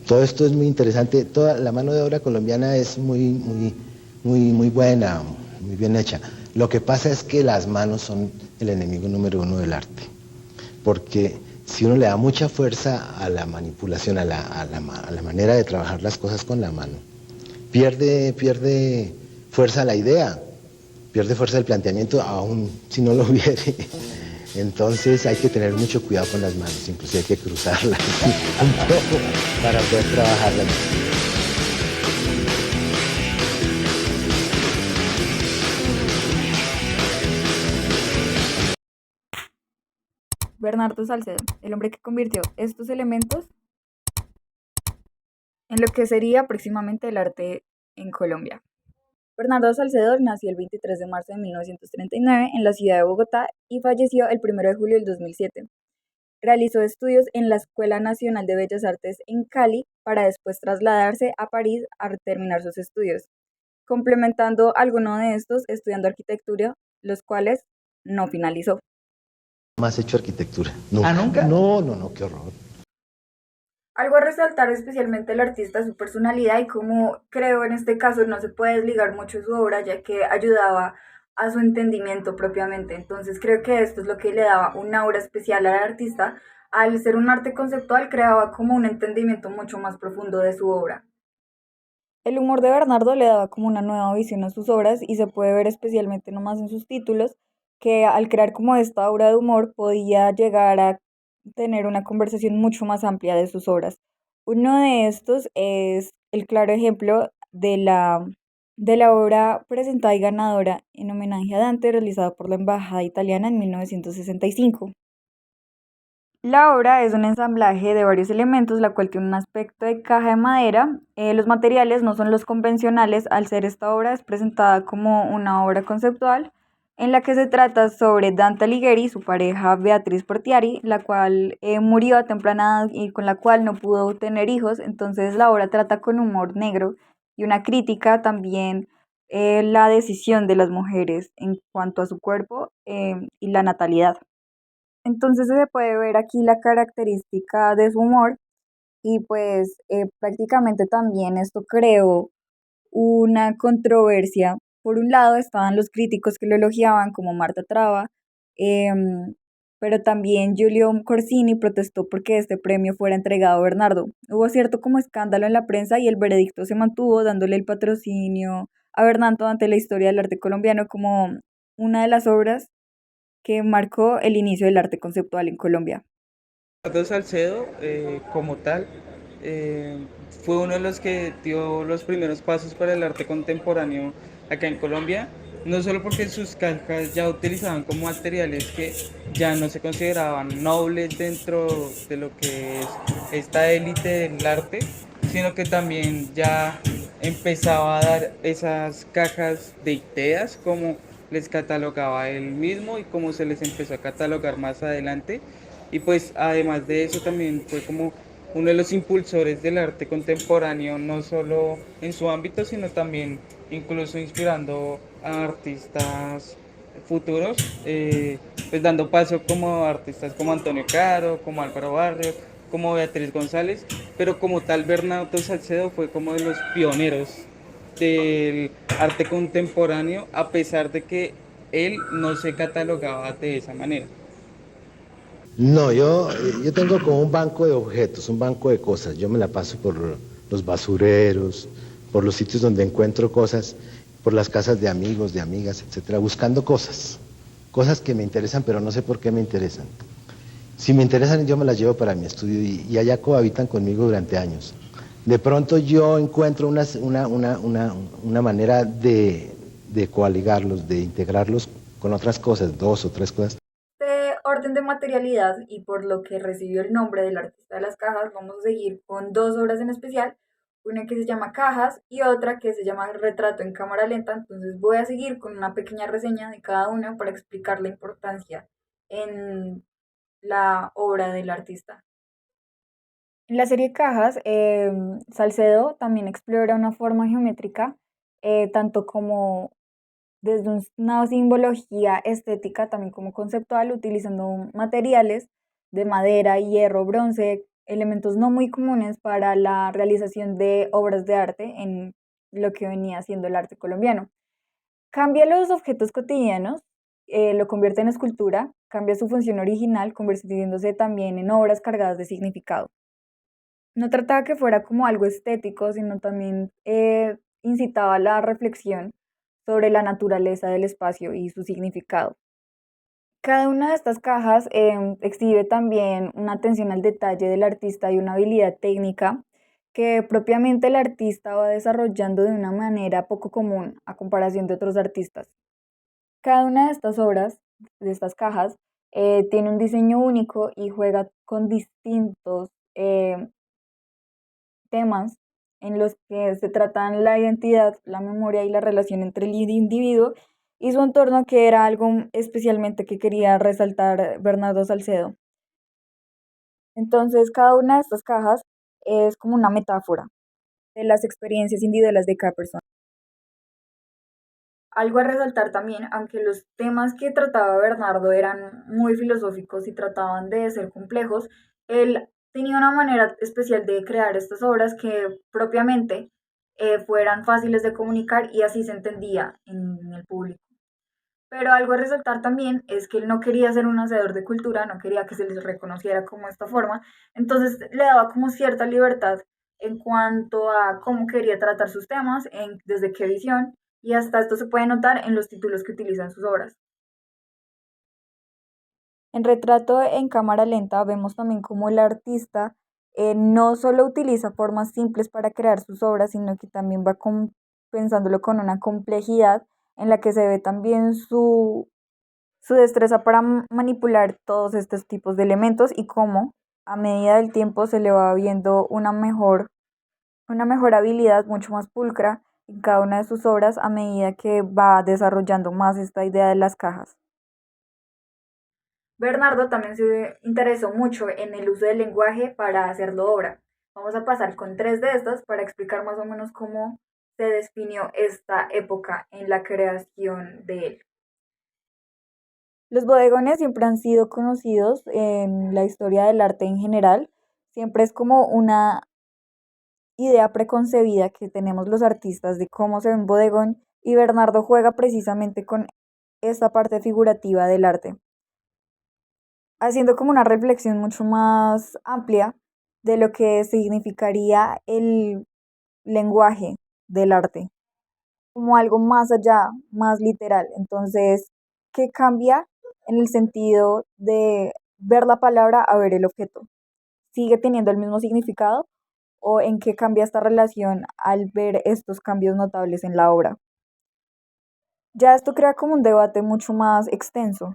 Todo esto es muy interesante. Toda la mano de obra colombiana es muy buena, muy bien hecha. Lo que pasa es que las manos son el enemigo número uno del arte. Porque si uno le da mucha fuerza a la manipulación, a la manera de trabajar las cosas con la mano, pierde fuerza la idea, pierde fuerza el planteamiento, aún si no lo viere. Entonces hay que tener mucho cuidado con las manos, incluso hay que cruzarlas un poco para poder trabajarlas. Bernardo Salcedo, el hombre que convirtió estos elementos en lo que sería próximamente el arte en Colombia. Bernardo Salcedo nació el 23 de marzo de 1939 en la ciudad de Bogotá y falleció el 1 de julio del 2007. Realizó estudios en la Escuela Nacional de Bellas Artes en Cali para después trasladarse a París a terminar sus estudios, complementando alguno de estos estudiando arquitectura, los cuales no finalizó. Más hecho arquitectura. ¿Ah, Nunca. nunca? No, qué horror. Algo a resaltar especialmente el artista, su personalidad y cómo creo en este caso no se puede desligar mucho de su obra ya que ayudaba a su entendimiento propiamente. Entonces creo que esto es lo que le daba un aura especial al artista. Al ser un arte conceptual creaba como un entendimiento mucho más profundo de su obra. El humor de Bernardo le daba como una nueva visión a sus obras y se puede ver especialmente nomás en sus títulos, que al crear como esta obra de humor podía llegar a tener una conversación mucho más amplia de sus obras. Uno de estos es el claro ejemplo de la obra presentada y ganadora en homenaje a Dante realizada por la Embajada Italiana en 1965. La obra es un ensamblaje de varios elementos, la cual tiene un aspecto de caja de madera. Los materiales no son los convencionales, al ser esta obra es presentada como una obra conceptual en la que se trata sobre Dante Alighieri y su pareja Beatriz Portiari, la cual murió a temprana edad y con la cual no pudo tener hijos. Entonces la obra trata con humor negro y una crítica también la decisión de las mujeres en cuanto a su cuerpo y la natalidad. Entonces se puede ver aquí la característica de su humor y pues prácticamente también esto creó una controversia. Por un lado estaban los críticos que lo elogiaban como Marta Traba, em, pero también Giulio Corsini protestó porque este premio fuera entregado a Bernardo. Hubo cierto como escándalo en la prensa y el veredicto se mantuvo dándole el patrocinio a Bernardo ante la historia del arte colombiano como una de las obras que marcó el inicio del arte conceptual en Colombia. Ricardo Salcedo, como tal, eh, fue uno de los que dio los primeros pasos para el arte contemporáneo acá en Colombia, no solo porque sus calcas ya utilizaban como materiales que ya no se consideraban nobles dentro de lo que es esta élite del arte, sino que también ya empezaba a dar esas cajas de ideas como les catalogaba él mismo y como se les empezó a catalogar más adelante. Y pues además de eso también fue como uno de los impulsores del arte contemporáneo, no solo en su ámbito, sino también incluso inspirando a artistas futuros, pues dando paso como artistas como Antonio Caro, como Álvaro Barrios, como Beatriz González, pero como tal Bernardo Salcedo fue como de los pioneros del arte contemporáneo, a pesar de que él no se catalogaba de esa manera. No, yo tengo como un banco de objetos, un banco de cosas. Yo me la paso por los basureros, por los sitios donde encuentro cosas, por las casas de amigos, de amigas, etcétera, buscando cosas. Cosas que me interesan, pero no sé por qué me interesan. Si me interesan, yo me las llevo para mi estudio y allá cohabitan conmigo durante años. De pronto yo encuentro una manera de coaligarlos, de integrarlos con otras cosas, dos o tres cosas. Este orden de materialidad y por lo que recibió el nombre del artista de las cajas, vamos a seguir con dos obras en especial, una que se llama Cajas y otra que se llama Retrato en cámara lenta. Entonces voy a seguir con una pequeña reseña de cada una para explicar la importancia en la obra del artista. En la serie Cajas, Salcedo también explora una forma geométrica, tanto como desde una simbología estética, también como conceptual, utilizando materiales de madera, hierro, bronce, elementos no muy comunes para la realización de obras de arte en lo que venía siendo el arte colombiano. Cambia los objetos cotidianos, lo convierte en escultura, cambia su función original, convirtiéndose también en obras cargadas de significado. No trataba que fuera como algo estético, sino también incitaba a la reflexión sobre la naturaleza del espacio y su significado. Cada una de estas cajas exhibe también una atención al detalle del artista y una habilidad técnica que propiamente el artista va desarrollando de una manera poco común a comparación de otros artistas. Cada una de estas obras, de estas cajas, tiene un diseño único y juega con distintos temas en los que se tratan la identidad, la memoria y la relación entre el individuo y su entorno, que era algo especialmente que quería resaltar Bernardo Salcedo. Entonces, cada una de estas cajas es como una metáfora de las experiencias individuales de cada persona. Algo a resaltar también, aunque los temas que trataba Bernardo eran muy filosóficos y trataban de ser complejos, él tenía una manera especial de crear estas obras que propiamente fueran fáciles de comunicar y así se entendía en el público. Pero algo a resaltar también es que él no quería ser un hacedor de cultura, no quería que se les reconociera como esta forma, entonces le daba como cierta libertad en cuanto a cómo quería tratar sus temas, desde qué visión, y hasta esto se puede notar en los títulos que utiliza en sus obras. En Retrato en cámara lenta vemos también cómo el artista no solo utiliza formas simples para crear sus obras, sino que también va pensándolo con una complejidad en la que se ve también su destreza para manipular todos estos tipos de elementos y cómo a medida del tiempo se le va viendo una mejor habilidad mucho más pulcra en cada una de sus obras a medida que va desarrollando más esta idea de las cajas. Bernardo también se interesó mucho en el uso del lenguaje para hacerlo obra. Vamos a pasar con tres de estas para explicar más o menos cómo se definió esta época en la creación de él. Los bodegones siempre han sido conocidos en la historia del arte en general. Siempre es como una idea preconcebida que tenemos los artistas de cómo se ve un bodegón y Bernardo juega precisamente con esta parte figurativa del arte, haciendo como una reflexión mucho más amplia de lo que significaría el lenguaje del arte, como algo más allá, más literal. Entonces, ¿qué cambia en el sentido de ver la palabra a ver el objeto? ¿Sigue teniendo el mismo significado o en qué cambia esta relación al ver estos cambios notables en la obra? Ya esto crea como un debate mucho más extenso.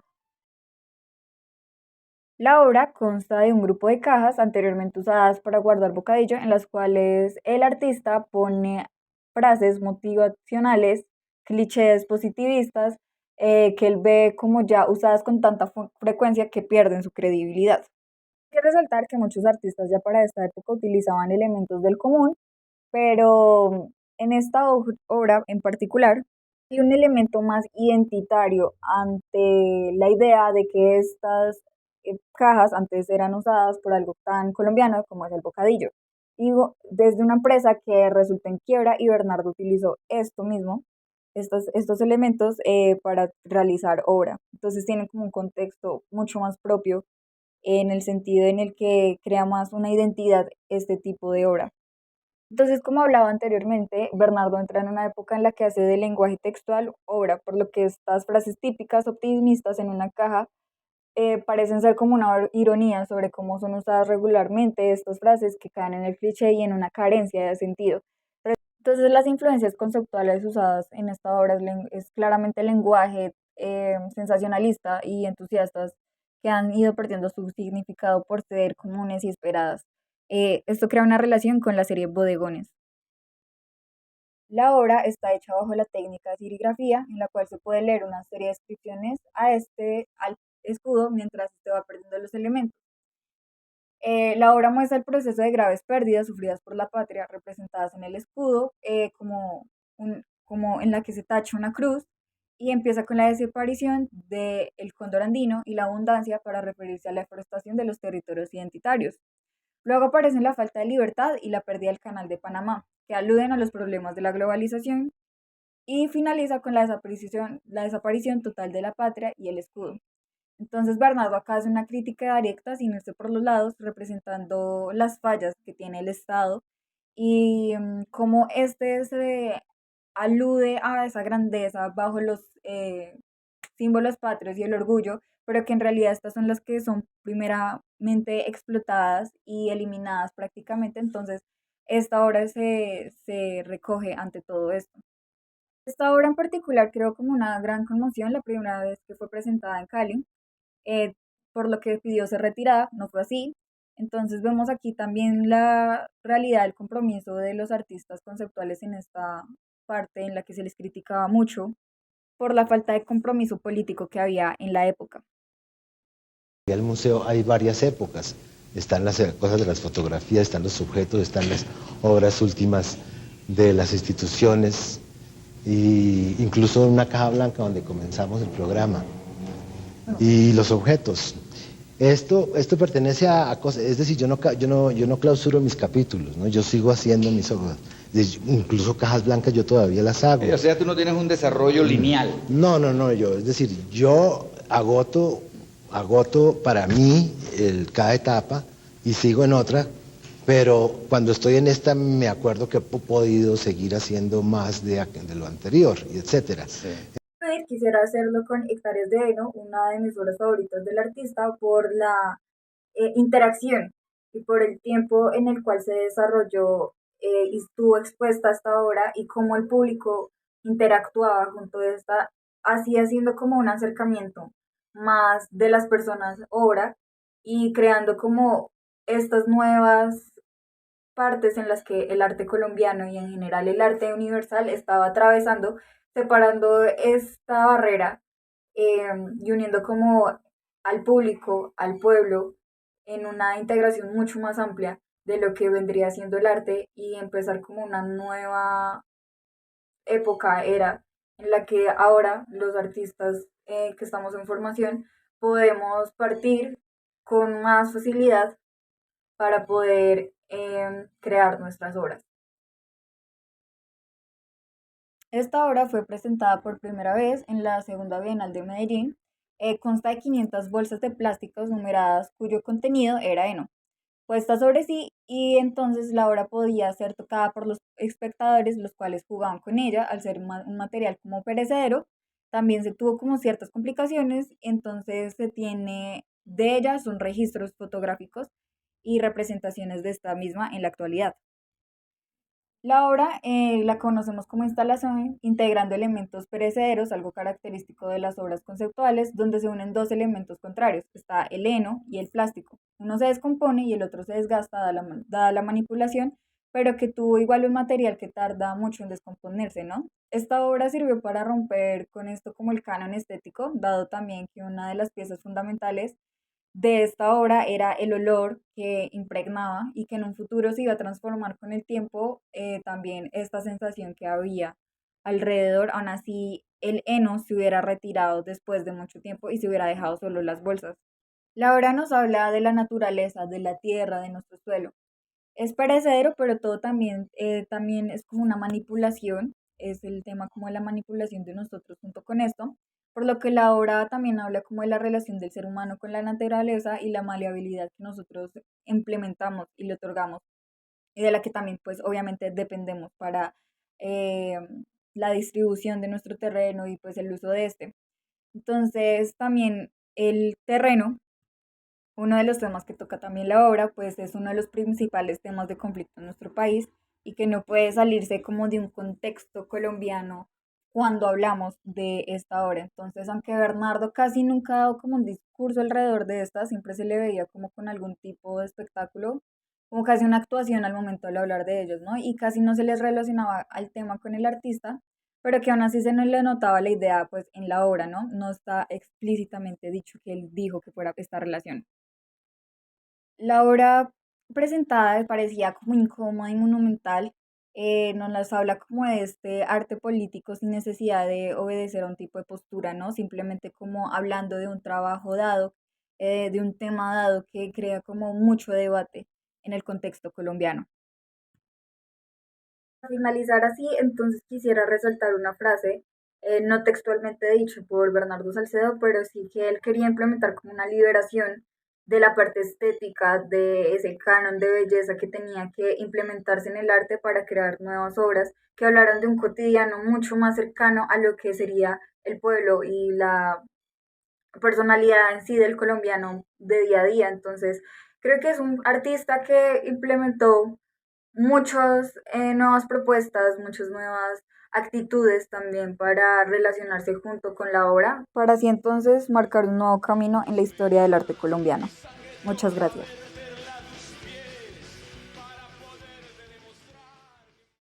La obra consta de un grupo de cajas anteriormente usadas para guardar bocadillo en las cuales el artista pone frases motivacionales, clichés positivistas, que él ve como ya usadas con tanta frecuencia que pierden su credibilidad. Hay que resaltar que muchos artistas ya para esta época utilizaban elementos del común, pero en esta obra en particular hay un elemento más identitario ante la idea de que estas cajas antes eran usadas por algo tan colombiano como es el bocadillo. Digo, desde una empresa que resultó en quiebra y Bernardo utilizó esto mismo, estos elementos para realizar obra. Entonces tienen como un contexto mucho más propio en el sentido en el que crea más una identidad este tipo de obra. Entonces, como hablaba anteriormente, Bernardo entra en una época en la que hace del lenguaje textual obra, por lo que estas frases típicas optimistas en una caja parecen ser como una ironía sobre cómo son usadas regularmente estas frases que caen en el cliché y en una carencia de sentido. Entonces, las influencias conceptuales usadas en esta obra es claramente el lenguaje sensacionalista y entusiastas que han ido perdiendo su significado por ser comunes y esperadas. Esto crea una relación con la serie Bodegones. La obra está hecha bajo la técnica de serigrafía, en la cual se puede leer una serie de descripciones al escudo mientras se va perdiendo los elementos. La obra muestra el proceso de graves pérdidas sufridas por la patria, representadas en el escudo, como en la que se tacha una cruz, y empieza con la desaparición del cóndor andino y la abundancia para referirse a la deforestación de los territorios identitarios. Luego aparecen la falta de libertad y la pérdida del Canal de Panamá, que aluden a los problemas de la globalización, y finaliza con la desaparición total de la patria y el escudo. Entonces Bernardo acá hace una crítica directa sin irse por los lados, representando las fallas que tiene el Estado y cómo este se alude a esa grandeza bajo los símbolos patrios y el orgullo, pero que en realidad estas son las que son primeramente explotadas y eliminadas prácticamente. Entonces esta obra se recoge ante todo esto. Esta obra en particular creó como una gran conmoción la primera vez que fue presentada en Cali, eh, por lo que pidió ser retirada, no fue así. Entonces vemos aquí también la realidad del compromiso de los artistas conceptuales en esta parte en la que se les criticaba mucho por la falta de compromiso político que había en la época. En el museo hay varias épocas. Están las cosas de las fotografías, están los sujetos, están las obras últimas de las instituciones, e incluso una caja blanca donde comenzamos el programa. Y los objetos. Esto pertenece a cosas, es decir, yo no clausuro mis capítulos, ¿no? Yo sigo haciendo mis obras. Incluso cajas blancas yo todavía las hago. O sea, tú no tienes un desarrollo lineal. No, es decir, yo agoto para mí cada etapa y sigo en otra, pero cuando estoy en esta me acuerdo que he podido seguir haciendo más de lo anterior, y etcétera. Sí. Quisiera hacerlo con Hectáreas de Heno, una de mis obras favoritas del artista, por la interacción y por el tiempo en el cual se desarrolló y estuvo expuesta esta obra y cómo el público interactuaba junto a esta, así haciendo como un acercamiento más de las personas obra y creando como estas nuevas partes en las que el arte colombiano y en general el arte universal estaba atravesando, separando esta barrera y uniendo como al público, al pueblo, en una integración mucho más amplia de lo que vendría siendo el arte y empezar como una nueva época, era, en la que ahora los artistas que estamos en formación podemos partir con más facilidad para poder crear nuestras obras. Esta obra fue presentada por primera vez en la Segunda Bienal de Medellín. Consta de 500 bolsas de plásticos numeradas cuyo contenido era heno, puestas sobre sí, y entonces la obra podía ser tocada por los espectadores, los cuales jugaban con ella al ser un material como perecedero. También se tuvo como ciertas complicaciones, entonces se tiene de ella son registros fotográficos y representaciones de esta misma en la actualidad. La obra la conocemos como instalación, integrando elementos perecederos, algo característico de las obras conceptuales, donde se unen dos elementos contrarios, está el heno y el plástico. Uno se descompone y el otro se desgasta dada la manipulación, pero que tuvo igual un material que tarda mucho en descomponerse, ¿no? Esta obra sirvió para romper con esto como el canon estético, dado también que una de las piezas fundamentales de esta obra era el olor que impregnaba y que en un futuro se iba a transformar con el tiempo, también esta sensación que había alrededor. Aún así el heno se hubiera retirado después de mucho tiempo y se hubiera dejado solo las bolsas. La obra nos habla de la naturaleza, de la tierra, de nuestro suelo. Es perecedero, pero todo también es como una manipulación, es el tema como de la manipulación de nosotros junto con esto, por lo que la obra también habla como de la relación del ser humano con la naturaleza y la maleabilidad que nosotros implementamos y le otorgamos, y de la que también pues obviamente dependemos para eh, la distribución de nuestro terreno y pues el uso de este. Entonces también el terreno, uno de los temas que toca también la obra, pues es uno de los principales temas de conflicto en nuestro país y que no puede salirse como de un contexto colombiano cuando hablamos de esta obra. Entonces, aunque Bernardo casi nunca ha dado como un discurso alrededor de esta, siempre se le veía como con algún tipo de espectáculo, como casi una actuación al momento de hablar de ellos, ¿no? Y casi no se les relacionaba al tema con el artista, pero que aún así se nos le notaba la idea pues en la obra, ¿no? No está explícitamente dicho que él dijo que fuera esta relación. La obra presentada parecía como incómoda y monumental, nos las habla como de este arte político sin necesidad de obedecer a un tipo de postura, ¿no? Simplemente como hablando de un trabajo dado, de un tema dado que crea como mucho debate. en el contexto colombiano. Para finalizar así, entonces quisiera resaltar una frase, no textualmente dicha por Bernardo Salcedo, pero sí que él quería implementar como una liberación de la parte estética, de ese canon de belleza que tenía que implementarse en el arte para crear nuevas obras que hablaran de un cotidiano mucho más cercano a lo que sería el pueblo y la personalidad en sí del colombiano de día a día. Entonces, creo que es un artista que implementó muchas nuevas propuestas, muchas nuevas actitudes también para relacionarse junto con la obra, para así entonces marcar un nuevo camino en la historia del arte colombiano. Muchas gracias.